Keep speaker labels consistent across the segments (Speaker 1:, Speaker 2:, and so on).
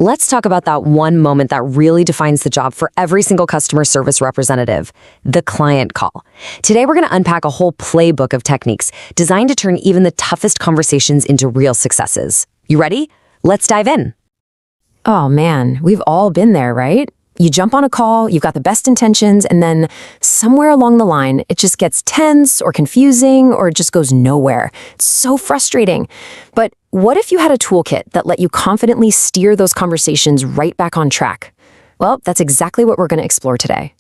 Speaker 1: Let's talk about that one moment that really defines the job for every single customer service representative, the client call. Today, we're going to unpack a whole playbook of techniques designed to turn even the toughest conversations into real successes. You ready? Let's dive in.
Speaker 2: Oh man, we've all been there, right? You jump on a call, you've got the best intentions, and then somewhere along the line, it just gets tense or confusing or it just goes nowhere. It's so frustrating. But what if you had a toolkit that let you confidently steer those conversations right back on track? Well, that's exactly what we're going to explore today.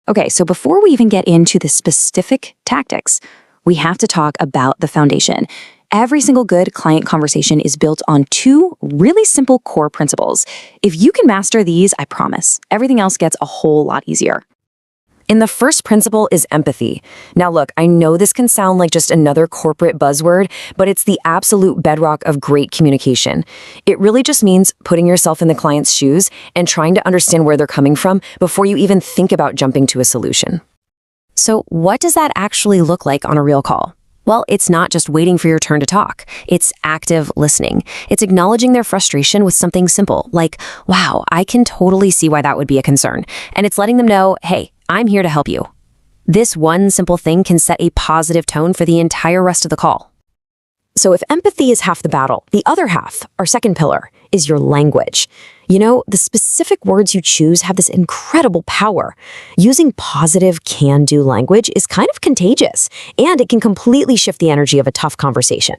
Speaker 3: Okay, so before we even get into the specific tactics, we have to talk about the foundation. Every single good client conversation is built on two really simple core principles. If you can master these, I promise, everything else gets a whole lot easier.
Speaker 1: And the first principle is empathy. Now look, I know this can sound like just another corporate buzzword, but it's the absolute bedrock of great communication. It really just means putting yourself in the client's shoes and trying to understand where they're coming from before you even think about jumping to a solution. So what does that actually look like on a real call? Well, it's not just waiting for your turn to talk. It's active listening. It's acknowledging their frustration with something simple, like, wow, I can totally see why that would be a concern. And it's letting them know, hey, I'm here to help you. This one simple thing can set a positive tone for the entire rest of the call. So if empathy is half the battle, the other half, our second pillar, is your language. You know, the specific words you choose have this incredible power. Using positive can-do language is kind of contagious, and it can completely shift the energy of a tough conversation.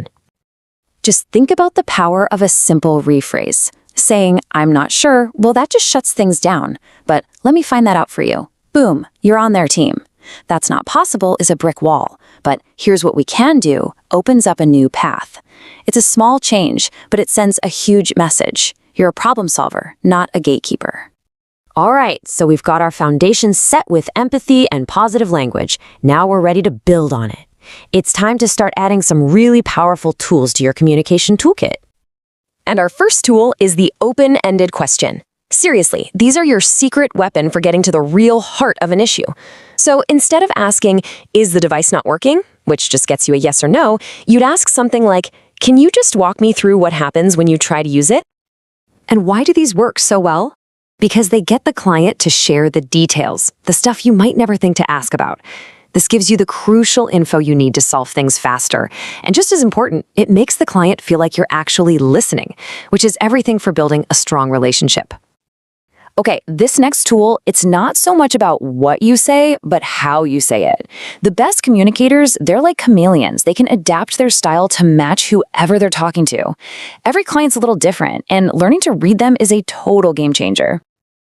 Speaker 1: Just think about the power of a simple rephrase. Saying, I'm not sure, well, that just shuts things down. But let me find that out for you. Boom, you're on their team. That's not possible is a brick wall, but here's what we can do opens up a new path. It's a small change, but it sends a huge message. You're a problem solver, not a gatekeeper. All right, so we've got our foundation set with empathy and positive language. Now we're ready to build on it. It's time to start adding some really powerful tools to your communication toolkit. And our first tool is the open-ended question. Seriously, these are your secret weapon for getting to the real heart of an issue. So instead of asking, is the device not working, which just gets you a yes or no, you'd ask something like, can you just walk me through what happens when you try to use it? And why do these work so well? Because they get the client to share the details, the stuff you might never think to ask about. This gives you the crucial info you need to solve things faster. And just as important, it makes the client feel like you're actually listening, which is everything for building a strong relationship. Okay, this next tool, it's not so much about what you say, but how you say it. The best communicators, they're like chameleons. They can adapt their style to match whoever they're talking to. Every client's a little different, and learning to read them is a total game changer.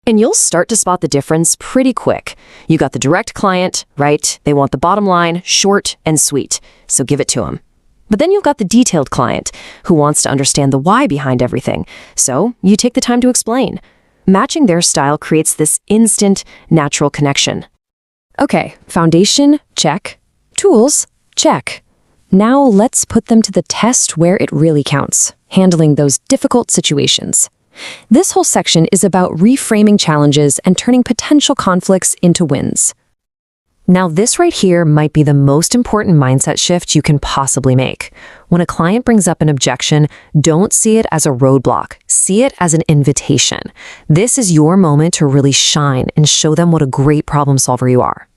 Speaker 1: And you'll start to spot the difference pretty quick. You got the direct client, right? They want the bottom line, short and sweet, so give it to them. But then you've got the detailed client, who wants to understand the why behind everything, so you take the time to explain. Matching their style creates this instant, natural connection. Okay, foundation, check. Tools, check. Now let's put them to the test where it really counts, handling those difficult situations. This whole section is about reframing challenges and turning potential conflicts into wins. Now this right here might be the most important mindset shift you can possibly make. When a client brings up an objection, don't see it as a roadblock. See it as an invitation. This is your moment to really shine and show them what a great problem solver you are.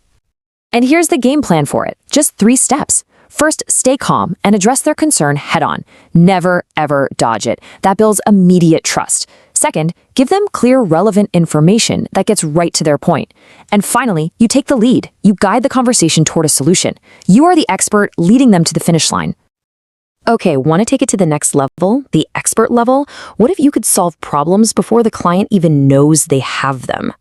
Speaker 1: And here's the game plan for it. Just 3 steps. First, stay calm and address their concern head on. Never, ever dodge it. That builds immediate trust. Second, give them clear, relevant information that gets right to their point. And finally, you take the lead. You guide the conversation toward a solution. You are the expert leading them to the finish line. Okay, want to take it to the next level, the expert level? What if you could solve problems before the client even knows they have them?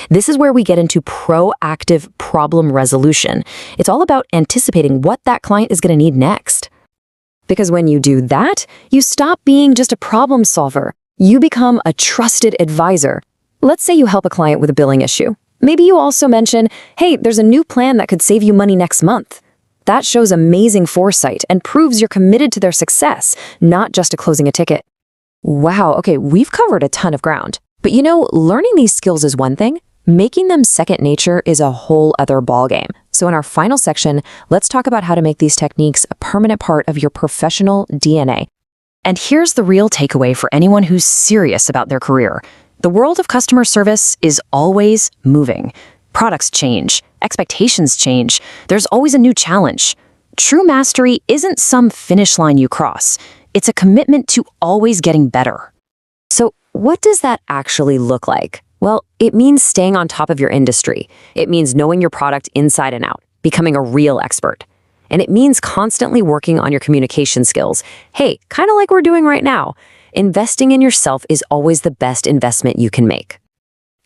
Speaker 1: This is where we get into proactive problem resolution. It's all about anticipating what that client is going to need next. Because when you do that, you stop being just a problem solver. You become a trusted advisor. Let's say you help a client with a billing issue. Maybe you also mention, hey, there's a new plan that could save you money next month. That shows amazing foresight and proves you're committed to their success, not just to closing a ticket. Wow, okay, we've covered a ton of ground. But you know, learning these skills is one thing. Making them second nature is a whole other ballgame. So in our final section, let's talk about how to make these techniques a permanent part of your professional DNA. And here's the real takeaway for anyone who's serious about their career. The world of customer service is always moving. Products change, expectations change, there's always a new challenge. True mastery isn't some finish line you cross. It's a commitment to always getting better.
Speaker 2: So, what does that actually look like? Well, it means staying on top of your industry. It means knowing your product inside and out, becoming a real expert. And it means constantly working on your communication skills. Hey, kind of like we're doing right now. Investing in yourself is always the best investment you can make.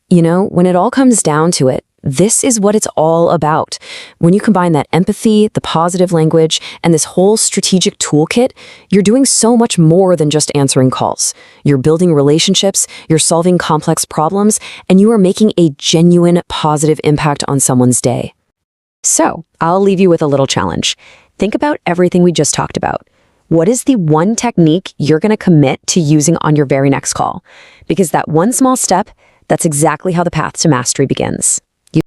Speaker 2: You know, when it all comes down to it, this is what it's all about. When you combine that empathy, the positive language, and this whole strategic toolkit, you're doing so much more than just answering calls. You're building relationships, you're solving complex problems, and you are making a genuine positive impact on someone's day. So, I'll leave you with a little challenge. Think about everything we just talked about. What is the one technique you're going to commit to using on your very next call? Because that one small step, that's exactly how the path to mastery begins.